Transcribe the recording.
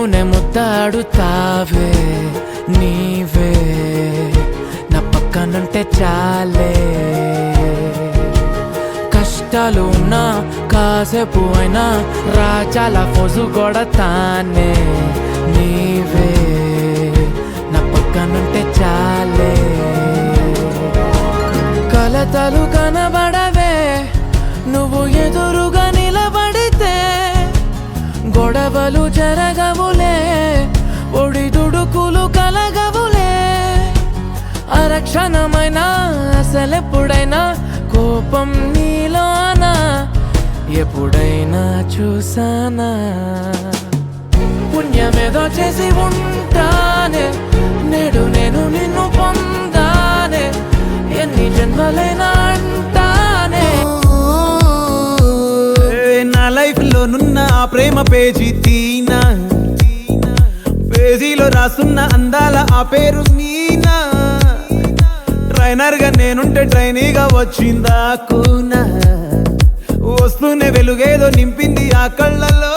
నన్నునే ముద్దాడుతావే నీవే నా పక్కనుంటే చాలే కష్టాలు ఉన్నా కాసేపు అయినా రాజాల ఫోజు కొడతానే నీవే నా పక్కనుంటే చాలే కలతలు కనబడవే నువ్వు ఎదురుగా నిలబడితే గొడవలు జరగవులే ఒడిదుడుకులు కలగవులే అరక్షణమైనా అసలెప్పుడైనా కోపం నీలోనా ఎప్పుడైనా చూసానా పుణ్యమేదో చేసి ఉంటానే నేడు నేను నిన్ను పొందానే ఎన్ని జన్మలైనా అంటానే నా లైఫ్ లో నున్న ఆ ప్రేమ పేజీ తీనా పేజీలో రాసున్న అందాల ఆ పేరు మీనా ట్రైనర్ గా నేనుంటే ట్రైనీగా వచ్చిందా కూనా వస్తూనే వెలుగేదో నింపింది ఆ కళ్ళలో